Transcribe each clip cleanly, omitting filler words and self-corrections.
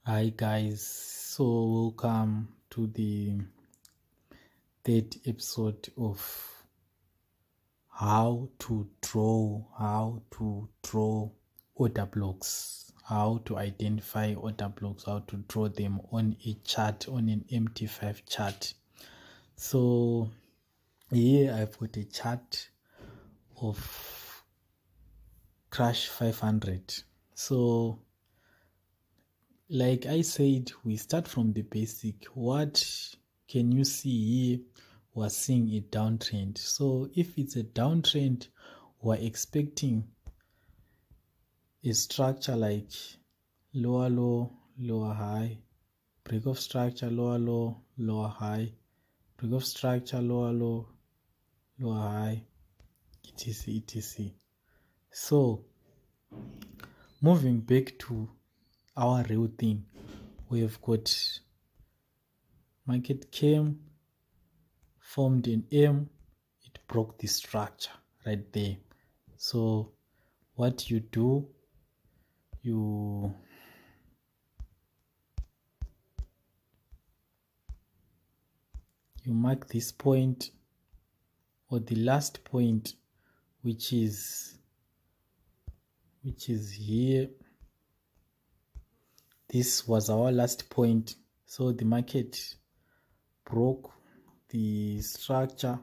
Hi guys, so welcome to the third episode of how to draw order blocks, how to identify order blocks, how to draw them on a chart, on an MT5 chart. So here I've got a chart of crash 500. So like I said, we start from the basic. What can you see here? We're seeing a downtrend. So if it's a downtrend, we're expecting a structure like lower low, lower high, break of structure, lower low, lower high, break of structure, lower low, lower high, etc, etc. So moving back to our real thing, we've got market came, formed an M, it broke the structure right there. So what you do, you mark this point or the last point, which is here. This was our last point. So the market broke the structure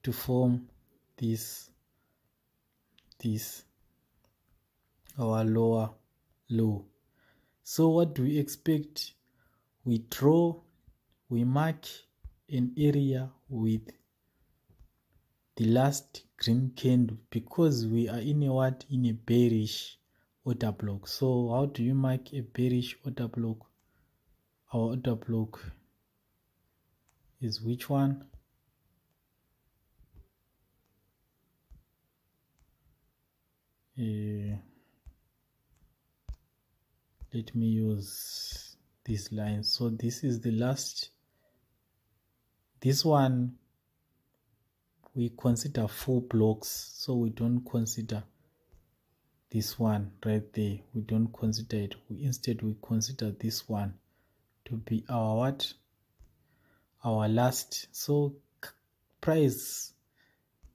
to form this our lower low. So what do we expect? We mark an area with the last green candle because we are in a bearish order block. So how do you mark a bearish order block? Our order block is which one? Let me use this line. So this is the last. This one we consider 4 blocks, so we don't consider this one right there. We don't consider it. Instead we consider this one to be our what? Our last. So price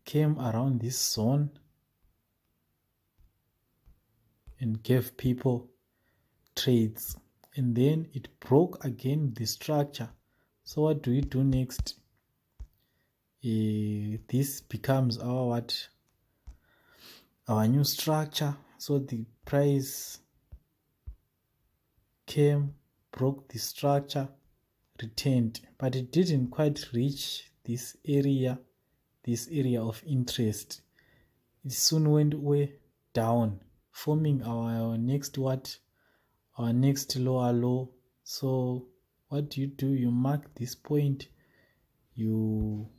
came around this zone and gave people trades, and then it broke again the structure. So what do we do next? This becomes our what? Our new structure. So the price came, broke the structure, returned, but it didn't quite reach this area of interest. It soon went way down, forming our next what? Our next lower low. So what do? You mark this point. You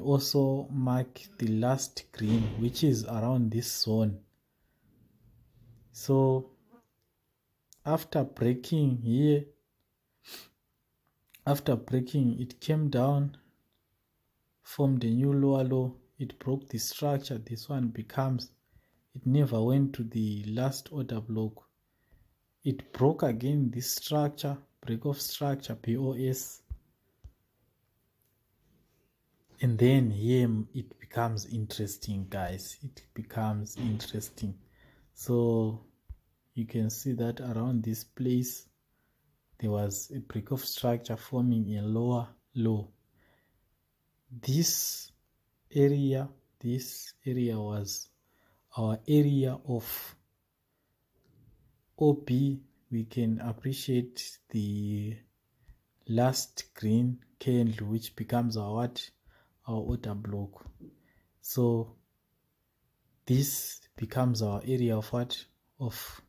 also mark the last green, which is around this zone. So after breaking here, it came down, formed a new lower low, it broke the structure. This one becomes, it never went to the last order block. It broke again this structure, break of structure, POS. And then here it becomes interesting, guys. It becomes interesting. So you can see that around this place there was a break of structure forming a lower low. This area was our area of OB. We can appreciate the last green candle, which becomes our what? Our order block. So this becomes our area of what? Of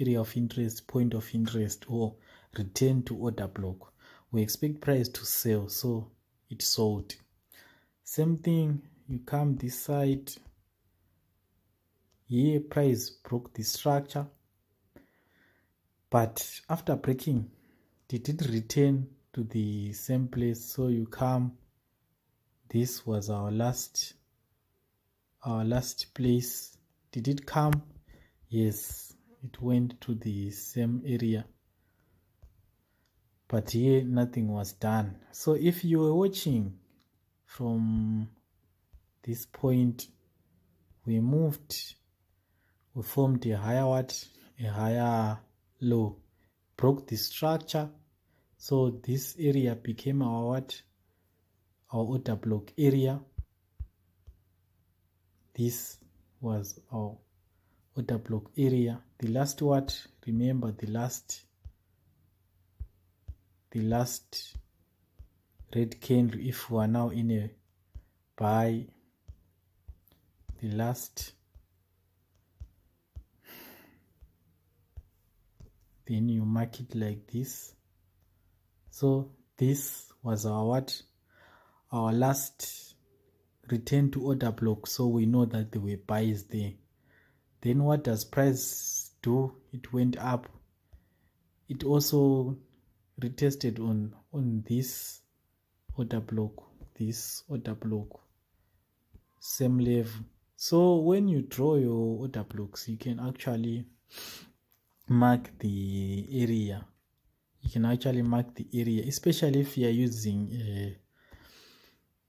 area of interest, point of interest, or return to order block. We expect price to sell, so it sold. Same thing, you come this side. Here price broke the structure, but after breaking did it return to the same place. So you come, this was our last place. Did it come? Yes, it went to the same area, but here nothing was done. So if you were watching from this point, we formed a higher low, broke the structure. So this area became our order block area. This was our order block area. The last remember the last red candle, if we are now in a buy, the last, then you mark it like this. So this was our last return to order block, so we know that there were buys there. Then what does price do? It went up. It also retested on this order block, same level. So when you draw your order blocks, you can actually mark the area. Especially if you are using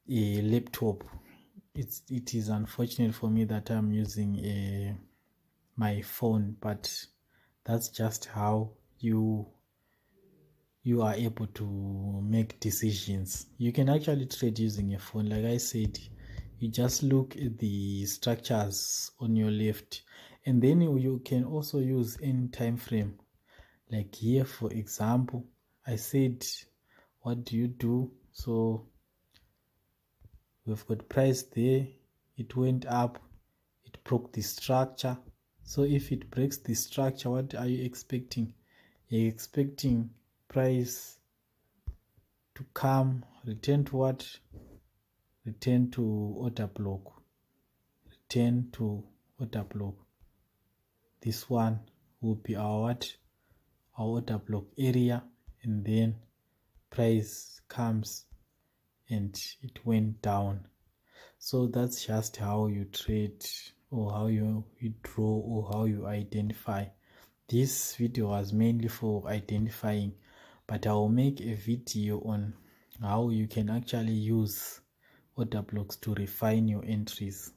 a laptop. It is unfortunate for me that I'm using my phone, but that's just how you are able to make decisions. You can actually trade using a phone. Like I said, you just look at the structures on your left, and then you can also use any time frame. Like here, for example, I said, what do you do? So we've got price there, it went up, it broke the structure. So if it breaks the structure, what are you expecting? You're expecting price to come, return to what? Return to order block. Return to order block. This one will be our what? Our order block area, and then price comes and it went down. So that's just how you trade, or how you draw, or how you identify. This video was mainly for identifying, but I will make a video on how you can actually use order blocks to refine your entries.